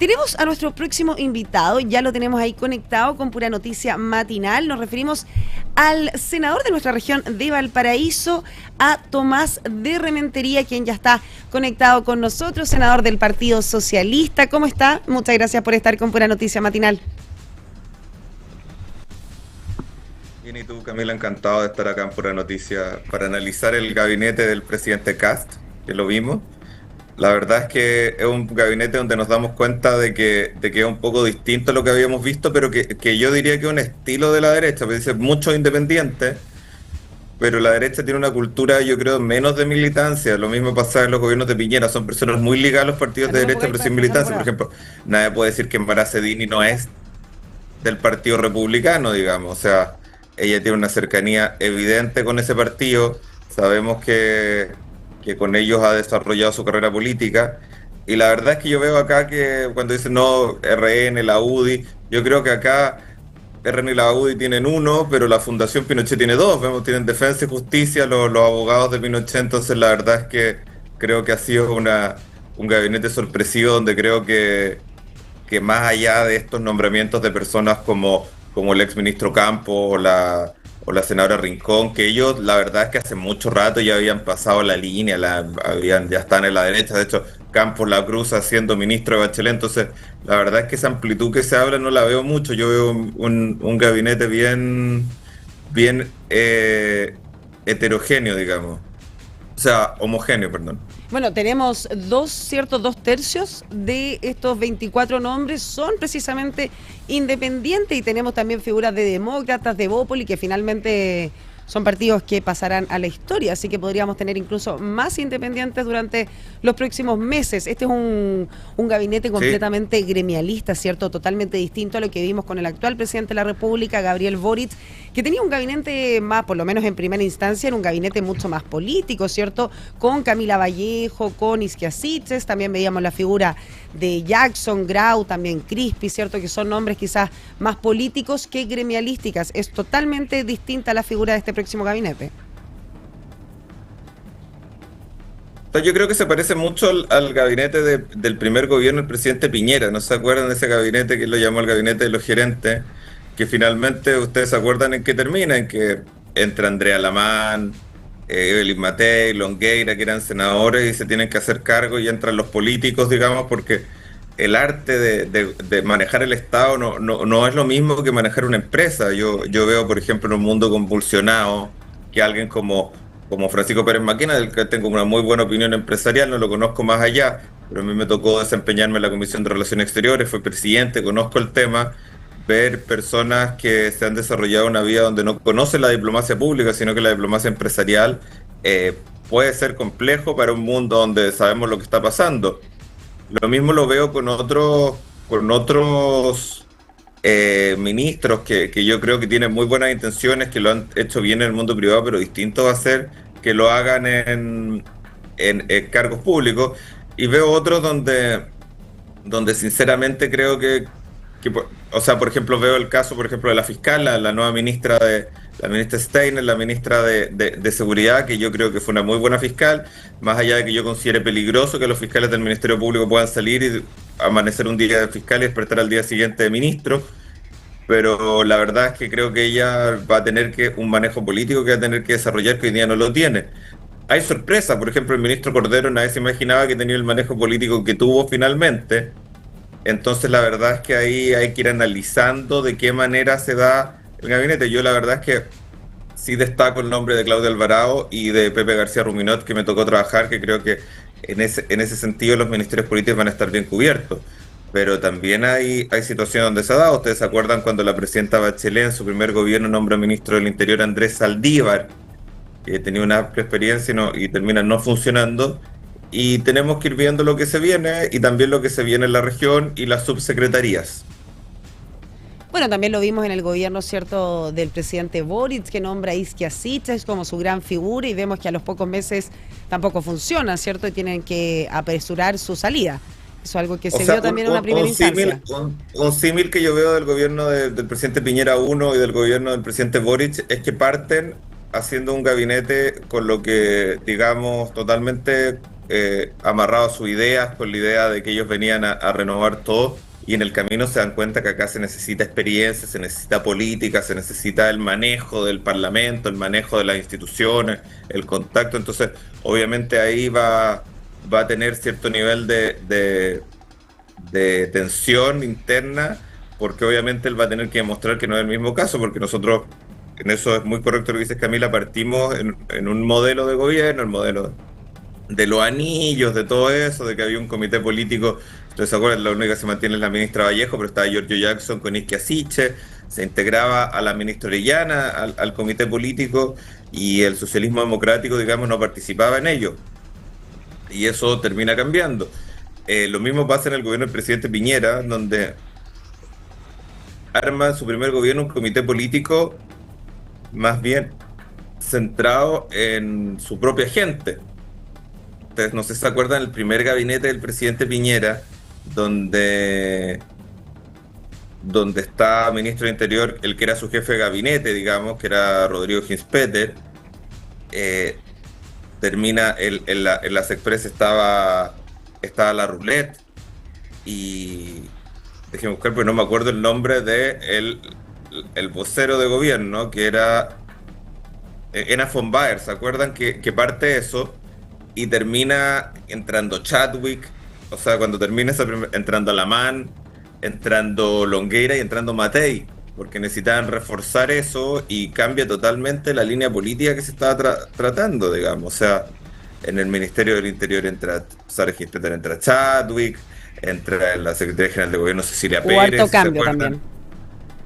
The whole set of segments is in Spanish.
Tenemos a nuestro próximo invitado, ya lo tenemos ahí conectado con Pura Noticia Matinal. Nos referimos al senador de nuestra región de Valparaíso, a Tomás de Rementería, quien ya está conectado con nosotros, senador del Partido Socialista. ¿Cómo está? Muchas gracias por estar con Pura Noticia Matinal. Bien, y tú, Camila, encantado de estar acá en Pura Noticia para analizar el gabinete del presidente Kast, que lo vimos. La verdad es que es un gabinete donde nos damos cuenta de que es un poco distinto a lo que habíamos visto, pero que yo diría que es un estilo de la derecha, porque dice muchos independientes, pero la derecha tiene una cultura, yo creo, menos de militancia. Lo mismo pasa en los gobiernos de Piñera, son personas muy ligadas a los partidos de derecha, pero sin militancia. Por ejemplo, nadie puede decir que Mara Cedini no es del Partido Republicano, digamos. O sea, ella tiene una cercanía evidente con ese partido. Sabemos que con ellos ha desarrollado su carrera política. Y la verdad es que yo veo acá que cuando dicen no, RN, la UDI, yo creo que acá RN y la UDI tienen uno, pero la Fundación Pinochet tiene dos. Vemos, tienen Defensa y Justicia, los abogados de Pinochet. Entonces la verdad es que creo que ha sido un gabinete sorpresivo donde creo que más allá de estos nombramientos de personas como el exministro Campos o la senadora Rincón, que ellos la verdad es que hace mucho rato ya habían pasado la línea, ya están en la derecha. De hecho, Campos la cruza siendo ministro de Bachelet. Entonces la verdad es que esa amplitud que se habla no la veo mucho. Yo veo un gabinete bien heterogéneo, digamos. O sea, homogéneo, perdón. Bueno, tenemos dos tercios de estos 24 nombres son precisamente independientes, y tenemos también figuras de demócratas, de Bópoli, que finalmente son partidos que pasarán a la historia, así que podríamos tener incluso más independientes durante los próximos meses. Este es un gabinete completamente gremialista, ¿cierto? Totalmente distinto a lo que vimos con el actual presidente de la República, Gabriel Boric, que tenía un gabinete más, por lo menos en primera instancia, era un gabinete mucho más político, ¿cierto? Con Camila Vallejo, con Isquia Siches, también veíamos la figura de Jackson, Grau, también Crispi, ¿cierto? Que son nombres quizás más políticos que gremialísticas. Es totalmente distinta la figura de este próximo gabinete. Yo creo que se parece mucho al gabinete del primer gobierno del presidente Piñera. ¿No se acuerdan de ese gabinete que él lo llamó el gabinete de los gerentes? Que finalmente, ustedes se acuerdan en qué termina, en que entra Andrea Lamán, Evelyn Matei, Longueira, que eran senadores y se tienen que hacer cargo, y entran los políticos, digamos, porque el arte de manejar el Estado no es lo mismo que manejar una empresa. Yo veo, por ejemplo, en un mundo convulsionado, que alguien como Francisco Pérez Maquina, del que tengo una muy buena opinión empresarial, no lo conozco más allá, pero a mí me tocó desempeñarme en la Comisión de Relaciones Exteriores, fui presidente, conozco el tema. Ver personas que se han desarrollado una vida donde no conocen la diplomacia pública, sino que la diplomacia empresarial, puede ser complejo para un mundo donde sabemos lo que está pasando. Lo mismo lo veo con otros ministros que yo creo que tienen muy buenas intenciones, que lo han hecho bien en el mundo privado, pero distinto va a ser que lo hagan en cargos públicos. Y veo otros donde sinceramente creo que, o sea, por ejemplo, veo el caso, por ejemplo, de la fiscal, la nueva ministra la ministra Steiner, la ministra de Seguridad, que yo creo que fue una muy buena fiscal, más allá de que yo considere peligroso que los fiscales del Ministerio Público puedan salir y amanecer un día de fiscal y despertar al día siguiente de ministro. Pero la verdad es que creo que ella va a tener un manejo político que va a tener que desarrollar, que hoy día no lo tiene. Hay sorpresas, por ejemplo, el ministro Cordero nadie se imaginaba que tenía el manejo político que tuvo finalmente. Entonces la verdad es que ahí hay que ir analizando de qué manera se da el gabinete. Yo la verdad es que sí destaco el nombre de Claudia Alvarado y de Pepe García Ruminot, que me tocó trabajar, que creo que en ese sentido los ministerios políticos van a estar bien cubiertos. Pero también hay situaciones donde se ha dado. Ustedes se acuerdan cuando la presidenta Bachelet en su primer gobierno nombra ministro del Interior a Andrés Saldívar, que tenía una amplia experiencia y termina no funcionando. Y tenemos que ir viendo lo que se viene y también lo que se viene en la región y las subsecretarías. Bueno, también lo vimos en el gobierno, ¿cierto?, del presidente Boric, que nombra a Isquia Siches como su gran figura, y vemos que a los pocos meses tampoco funciona, ¿cierto?, y tienen que apresurar su salida. Eso es algo que se vio también en una primera instancia. Un símil que yo veo del gobierno del presidente Piñera 1 y del gobierno del presidente Boric es que parten haciendo un gabinete con lo que, digamos, totalmente amarrados a sus ideas, con la idea de que ellos venían a renovar todo, y en el camino se dan cuenta que acá se necesita experiencia, se necesita política, se necesita el manejo del Parlamento, el manejo de las instituciones, el contacto. Entonces, obviamente ahí va a tener cierto nivel de tensión interna, porque obviamente él va a tener que demostrar que no es el mismo caso, porque nosotros, en eso es muy correcto lo que dice Camila, partimos en un modelo de gobierno, el modelo de los anillos, de todo eso, de que había un comité político. Ustedes se acuerdan, la única que se mantiene es la ministra Vallejo, pero estaba Giorgio Jackson con Isquia Siche, se integraba a la ministra Orellana, al comité político, y el socialismo democrático, digamos, no participaba en ello. Y eso termina cambiando. Lo mismo pasa en el gobierno del presidente Piñera, donde arma su primer gobierno un comité político más bien centrado en su propia gente. Ustedes no sé si se acuerdan el primer gabinete del presidente Piñera, donde está ministro de Interior, el que era su jefe de gabinete, digamos, que era Rodrigo Ginspeter. Termina en las Express estaba la Roulette, y déjenme buscar porque no me acuerdo el nombre de el vocero de gobierno, que era Ena von Baer. ¿Se acuerdan que parte eso y termina entrando Chadwick? O sea, cuando termina entrando Alamán, entrando Longueira y entrando Matei, porque necesitaban reforzar eso, y cambia totalmente la línea política que se estaba tratando, digamos. O sea, en el Ministerio del Interior entra Sara Ginspeter, entra Chadwick, entra la Secretaría General de Gobierno Cecilia Pérez. Hubo harto cambio también,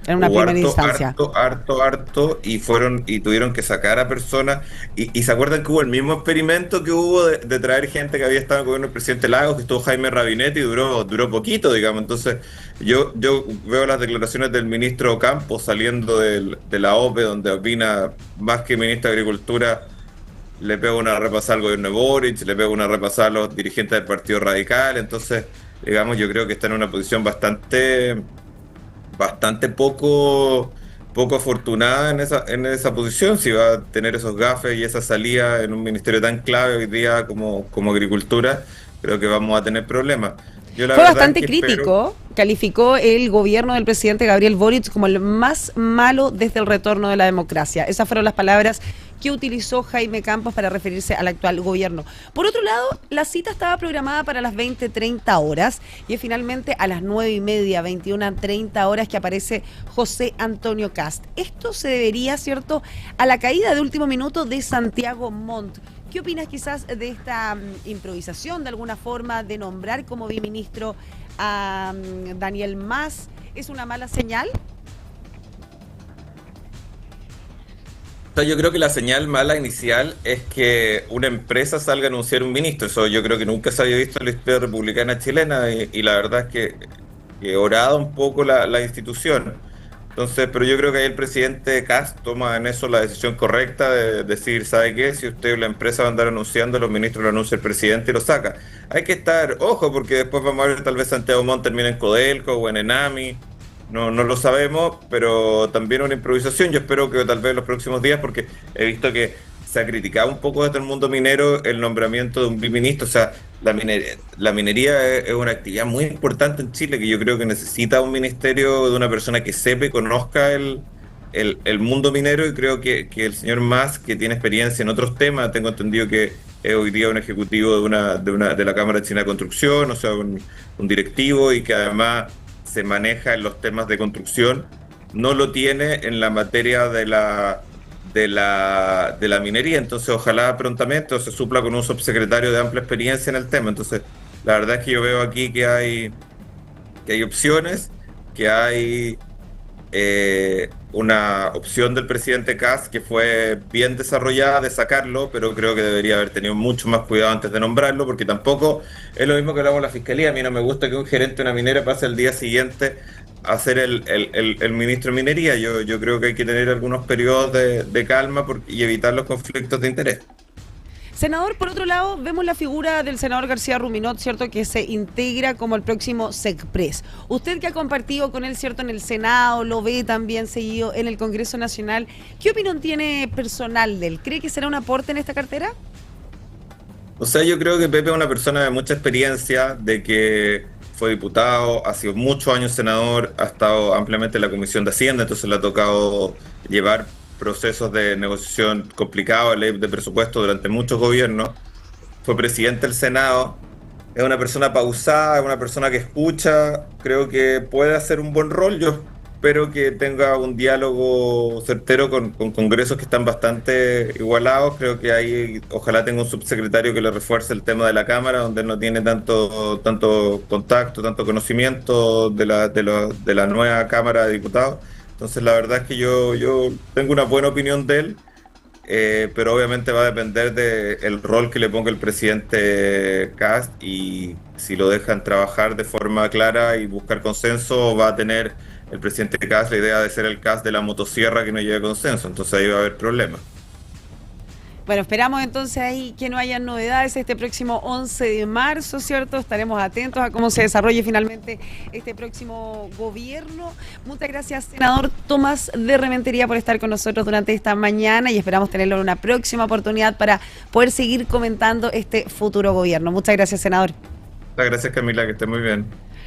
en una primera instancia. Harto, y tuvieron que sacar a personas, y se acuerdan que hubo el mismo experimento que hubo de traer gente que había estado en el gobierno del presidente Lagos, que estuvo Jaime Rabinetti, y duró poquito, digamos. Entonces, yo veo las declaraciones del ministro Campos saliendo de la OPE, donde opina más que ministro de Agricultura, le pega una repasada al gobierno de Boric, le pega una repasada a los dirigentes del Partido Radical. Entonces, digamos, yo creo que está en una posición bastante poco afortunada en esa posición, si va a tener esos gafes y esa salida en un ministerio tan clave hoy día como Agricultura. Creo que vamos a tener problemas. Fue bastante crítico, calificó el gobierno del presidente Gabriel Boric como el más malo desde el retorno de la democracia. Esas fueron las palabras que utilizó Jaime Campos para referirse al actual gobierno. Por otro lado, la cita estaba programada para las 20:30 horas y es finalmente a las 9:30, 21:30 horas que aparece José Antonio Kast. Esto se debería, ¿cierto?, a la caída de último minuto de Santiago Montt. ¿Qué opinas quizás de esta improvisación, de alguna forma, de nombrar como biministro a Daniel Mas? ¿Es una mala señal? Yo creo que la señal mala inicial es que una empresa salga a anunciar un ministro. Eso yo creo que nunca se había visto en la historia republicana chilena, y la verdad es que orada un poco la institución. Entonces, pero yo creo que ahí el presidente Kast toma en eso la decisión correcta de decir, ¿sabe qué? Si usted, la empresa, va a andar anunciando, los ministros lo anuncia el presidente y lo saca. Hay que estar, ojo, porque después vamos a ver, tal vez Santiago Montt termine en Codelco o en Enami. No lo sabemos, pero también una improvisación. Yo espero que tal vez en los próximos días, porque he visto que se ha criticado un poco desde el mundo minero el nombramiento de un biministro. O sea, la minería es una actividad muy importante en Chile, que yo creo que necesita un ministerio de una persona que sepa y conozca el mundo minero, y creo que el señor Mas, que tiene experiencia en otros temas, tengo entendido que es hoy día un ejecutivo de la Cámara China de Construcción, o sea, un directivo, y que además se maneja en los temas de construcción, no lo tiene en la materia de la minería. Entonces, ojalá prontamente se supla con un subsecretario de amplia experiencia en el tema. Entonces, la verdad es que yo veo aquí que hay opciones, que hay una opción del presidente Kast que fue bien desarrollada de sacarlo, pero creo que debería haber tenido mucho más cuidado antes de nombrarlo, porque tampoco es lo mismo que hablamos de la fiscalía. A mí no me gusta que un gerente de una minera pase el día siguiente a ser el ministro de Minería. Yo creo que hay que tener algunos periodos de calma y evitar los conflictos de interés. Senador, por otro lado, vemos la figura del senador García Ruminot, ¿cierto?, que se integra como el próximo SECPRES. Usted, que ha compartido con él, ¿cierto?, en el Senado, lo ve también seguido en el Congreso Nacional, ¿qué opinión tiene personal de él? ¿Cree que será un aporte en esta cartera? O sea, yo creo que Pepe es una persona de mucha experiencia, de que fue diputado, ha sido muchos años senador, ha estado ampliamente en la Comisión de Hacienda, entonces le ha tocado llevar procesos de negociación complicados, ley de presupuesto durante muchos gobiernos. Fue presidente del Senado, es una persona pausada, es una persona que escucha, creo que puede hacer un buen rol. Yo espero que tenga un diálogo certero con congresos que están bastante igualados. Creo que ahí ojalá tenga un subsecretario que le refuerce el tema de la Cámara, donde él no tiene tanto contacto, tanto conocimiento de la nueva Cámara de Diputados. Entonces la verdad es que yo tengo una buena opinión de él, pero obviamente va a depender del rol que le ponga el presidente Kast, y si lo dejan trabajar de forma clara y buscar consenso, va a tener el presidente Kast la idea de ser el Kast de la motosierra que no lleve consenso, entonces ahí va a haber problemas. Bueno, esperamos entonces ahí que no haya novedades este próximo 11 de marzo, ¿cierto? Estaremos atentos a cómo se desarrolle finalmente este próximo gobierno. Muchas gracias, senador Tomás de Rementería, por estar con nosotros durante esta mañana, y esperamos tenerlo en una próxima oportunidad para poder seguir comentando este futuro gobierno. Muchas gracias, senador. Gracias, Camila, que esté muy bien.